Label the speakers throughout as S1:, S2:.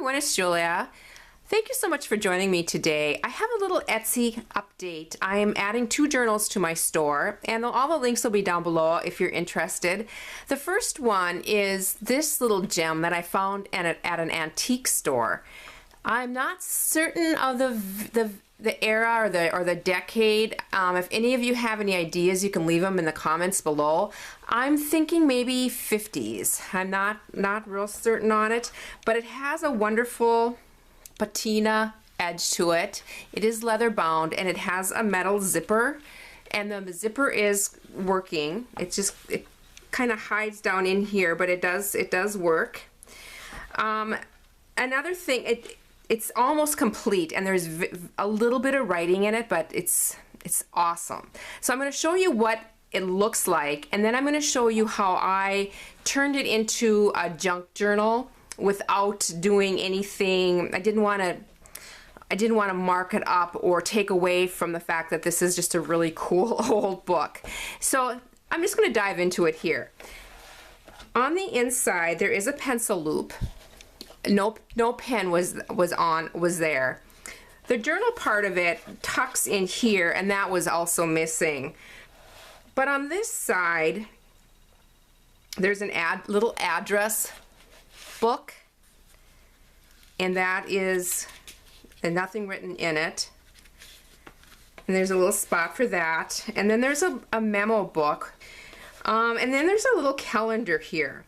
S1: everyone, it's Julia. Thank you so much for joining me today. I have a little Etsy update. I am adding 2 journals to my store, and all the links will be down below if you're interested. The first one is this little gem that I found at an antique store. I'm not certain of the era or the decade. If any of you have any ideas, you can leave them in the comments below. I'm thinking maybe 50s. I'm not real certain on it, but it has a wonderful patina edge to it. It is leather bound and it has a metal zipper, and the zipper is working. It kind of hides down in here, but it does work. Another thing, it's almost complete, and there's a little bit of writing in it, but it's awesome. So I'm going to show you what it looks like, and then I'm going to show you how I turned it into a junk journal without doing anything. I didn't want to mark it up or take away from the fact that this is just a really cool old book. So I'm just going to dive into it here. On the inside there is a pencil loop. No pen was there. The journal part of it tucks in here, and that was also missing. But on this side there's an little address book, and that is nothing written in it, and there's a little spot for that, and then there's a memo book, and then there's a little calendar here.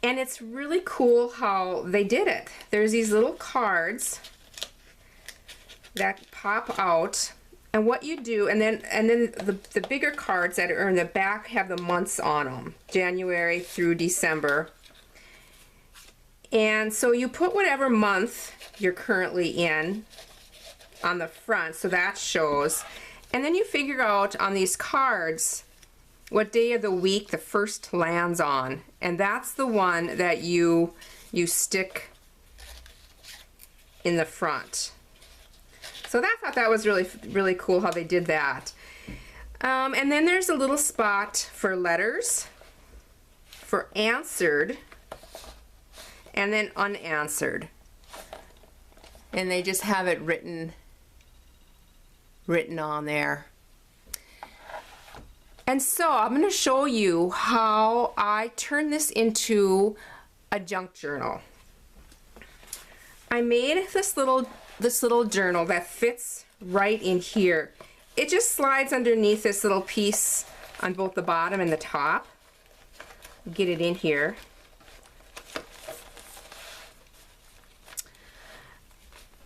S1: And it's really cool how they did it. There's these little cards that pop out, and what you do, and then the bigger cards that are in the back have the months on them, January through December. And so you put whatever month you're currently in on the front, so that shows. And then you figure out on these cards what day of the week the first lands on, and that's the one that you stick in the front. So I thought that was really cool how they did that. And then there's a little spot for letters, for answered, and then unanswered, and they just have it written on there. And so I'm going to show you how I turn this into a junk journal. I made this little journal that fits right in here. It just slides underneath this little piece on both the bottom and the top. Get it in here.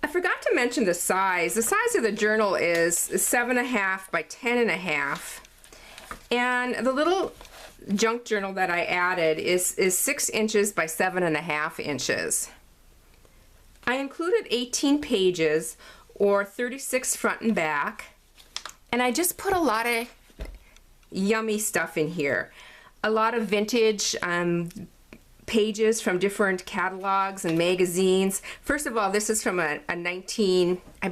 S1: I forgot to mention the size. The size of the journal is 7.5 by 10.5. And the little junk journal that I added is 6 inches by 7.5 inches. I included 18 pages, or 36 front and back, and I just put a lot of yummy stuff in here. A lot of vintage pages from different catalogs and magazines. First of all, this is from I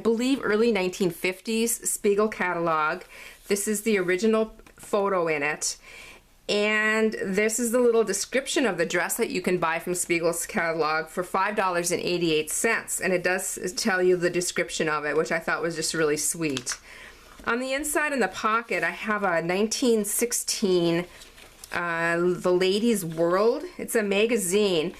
S1: believe early 1950s Spiegel catalog. This is the original photo in it, and this is the little description of the dress that you can buy from Spiegel's catalog for $5.88, and it does tell you the description of it, which I thought was just really sweet. On the inside in the pocket I have a 1916 The Ladies' World. It's a magazine.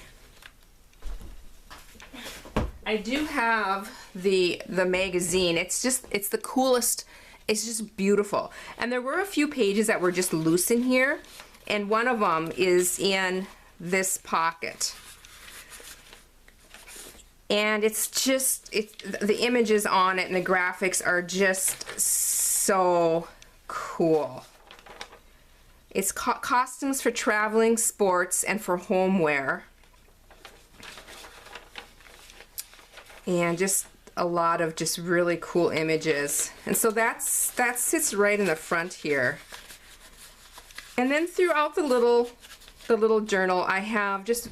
S1: I do have the magazine. It's the coolest. It's just beautiful. And there were a few pages that were just loose in here, and one of them is in this pocket. And the images on it and the graphics are just so cool. It's costumes for traveling, sports, and for homeware. And just a lot of just really cool images. And so that sits right in the front here. And then throughout the little journal I have just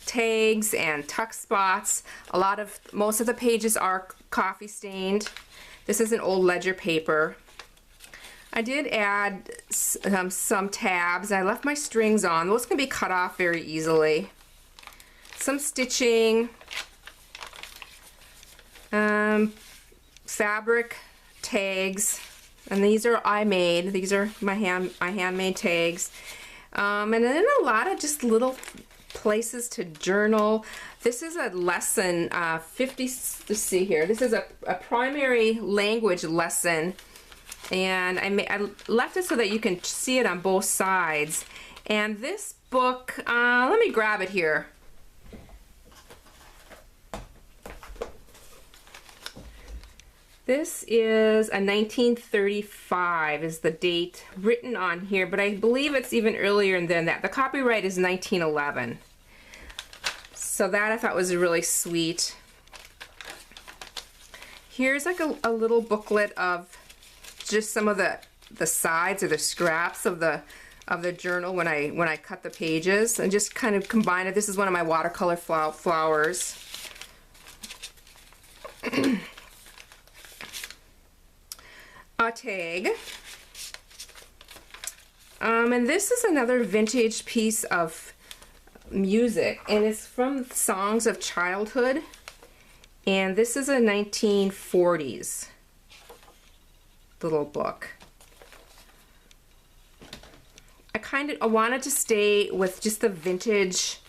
S1: tags and tuck spots. Most of the pages are coffee stained. This is an old ledger paper. I did add some tabs. I left my strings on. Those can be cut off very easily. Some stitching, fabric tags, and these are I made. These are my handmade tags. And then a lot of just little places to journal. This is a lesson 50. Let's see here. This is a primary language lesson, and I left it so that you can see it on both sides. And this book, let me grab it here. This is a 1935 is the date written on here, but I believe it's even earlier than that. The copyright is 1911. So that I thought was really sweet. Here's like a little booklet of just some of the sides or the scraps of the journal when I cut the pages, and just kind of combine it. This is one of my watercolor flowers. A tag. And this is another vintage piece of music, and it's from Songs of Childhood, and this is a 1940s little book. I wanted to stay with just the vintage.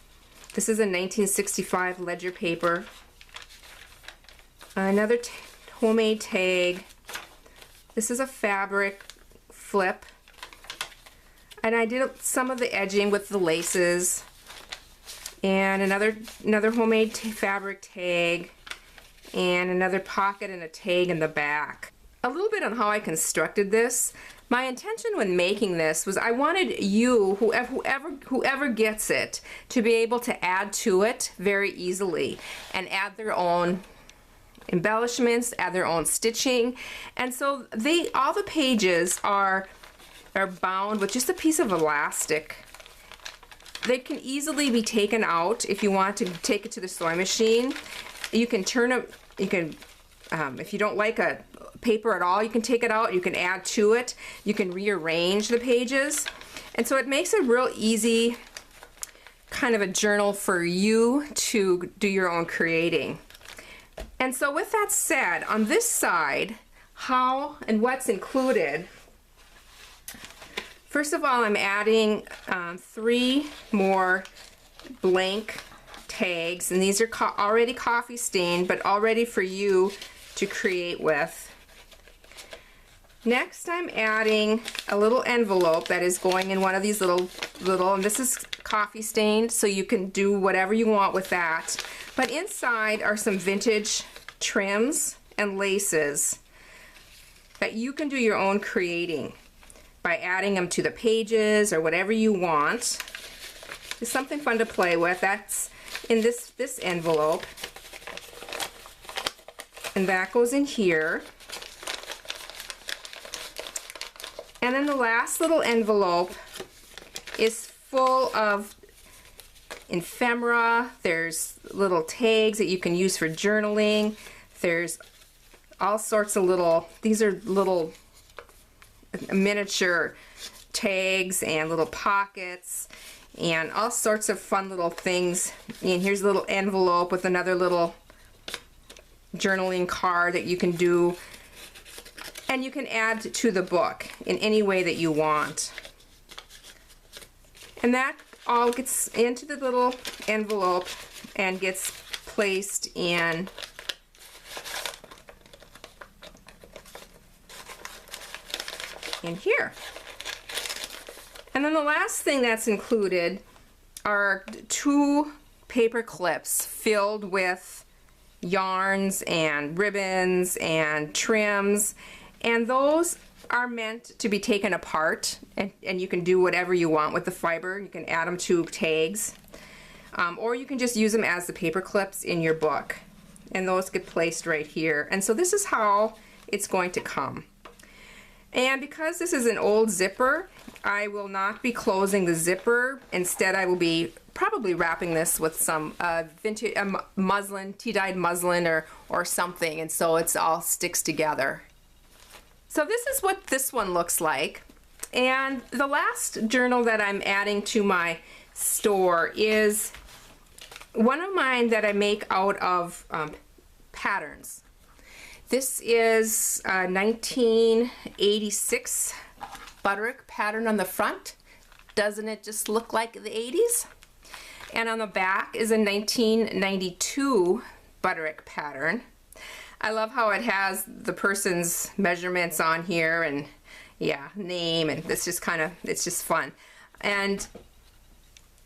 S1: This is a 1965 ledger paper. Another homemade tag. This is a fabric flip, and I did some of the edging with the laces. And another homemade fabric tag, and another pocket and a tag in the back. A little bit on how I constructed this. My intention when making this was I wanted you, whoever gets it, to be able to add to it very easily and add their own embellishments, add their own stitching. And so all the pages are bound with just a piece of elastic. They can easily be taken out if you want to take it to the sewing machine. You can turn them, if you don't like a paper at all, you can take it out, you can add to it, you can rearrange the pages. And so it makes a real easy kind of a journal for you to do your own creating. And so with that said, on this side, how and what's included. First of all, I'm adding 3 more blank tags, and these are already coffee stained, but all ready for you to create with. Next, I'm adding a little envelope that is going in one of these little, and this is coffee stained, so you can do whatever you want with that. But inside are some vintage trims and laces that you can do your own creating by adding them to the pages or whatever you want. It's something fun to play with. That's in this envelope, and that goes in here. And then the last little envelope is full of ephemera. There's little tags that you can use for journaling. There's all sorts of these are little miniature tags and little pockets and all sorts of fun little things. And here's a little envelope with another little journaling card that you can do, and you can add to the book in any way that you want. And that all gets into the little envelope and gets placed in here. And then the last thing that's included are 2 paper clips filled with yarns and ribbons and trims, and those are meant to be taken apart, and you can do whatever you want with the fiber. You can add them to tags, or you can just use them as the paper clips in your book, and those get placed right here. And so this is how it's going to come. And because this is an old zipper, I will not be closing the zipper. Instead, I will be probably wrapping this with some vintage muslin, tea-dyed muslin or something, and so it's all sticks together. So this is what this one looks like. And the last journal that I'm adding to my store is one of mine that I make out of patterns. This is a 1986 Butterick pattern on the front. Doesn't it just look like the 80s? And on the back is a 1992 Butterick pattern. I love how it has the person's measurements on here and yeah, name, and it's just fun. And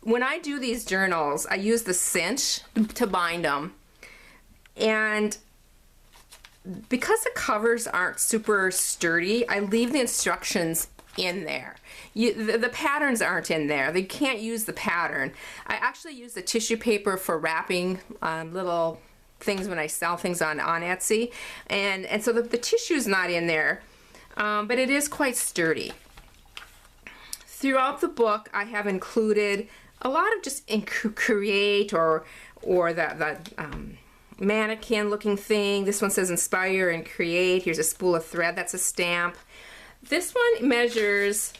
S1: when I do these journals, I use the cinch to bind them. And because the covers aren't super sturdy, I leave the instructions in there. The patterns aren't in there. They can't use the pattern. I actually use the tissue paper for wrapping little things when I sell things on Etsy. And so the tissue's not in there, but it is quite sturdy. Throughout the book, I have included a lot of just create or the mannequin looking thing. This one says inspire and create. Here's a spool of thread. That's a stamp. This one measures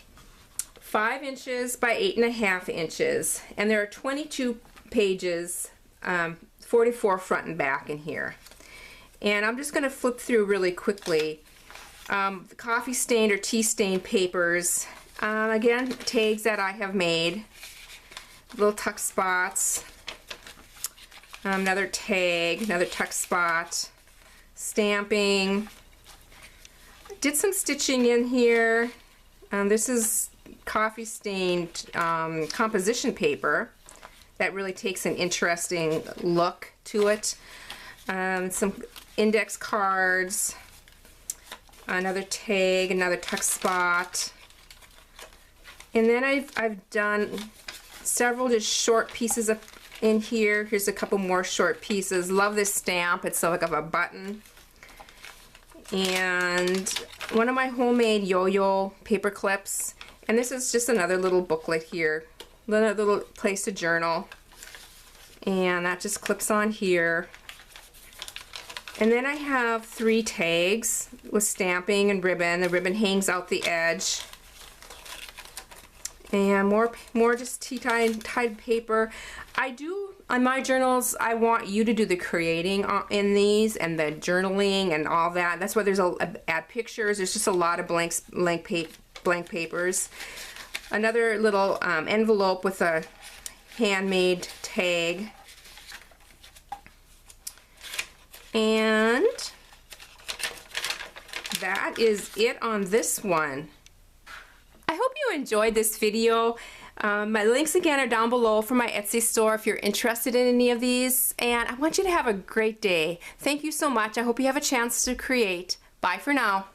S1: 5 inches by 8.5 inches, and there are 22 pages, 44 front and back in here. And I'm just going to flip through really quickly. The coffee stained or tea stained papers. Again, tags that I have made. Little tuck spots. Another tag, another tuck spot. Stamping. Did some stitching in here. This is coffee stained composition paper that really takes an interesting look to it. Some index cards, another tag, another tuck spot, and then I've done several just short pieces up in here. Here's a couple more short pieces. Love this stamp. It's like of a button. And one of my homemade yo-yo paper clips, and this is just another little booklet here, little place to journal, and that just clips on here. And then I have 3 tags with stamping and ribbon. The ribbon hangs out the edge, and more just tea tied paper. I do on my journals, I want you to do the creating in these and the journaling and all that. That's why there's add pictures. There's just a lot of blank papers. Another little envelope with a handmade tag. And that is it on this one. I hope you enjoyed this video. My links again are down below for my Etsy store if you're interested in any of these, and I want you to have a great day. Thank you so much. I hope you have a chance to create. Bye for now.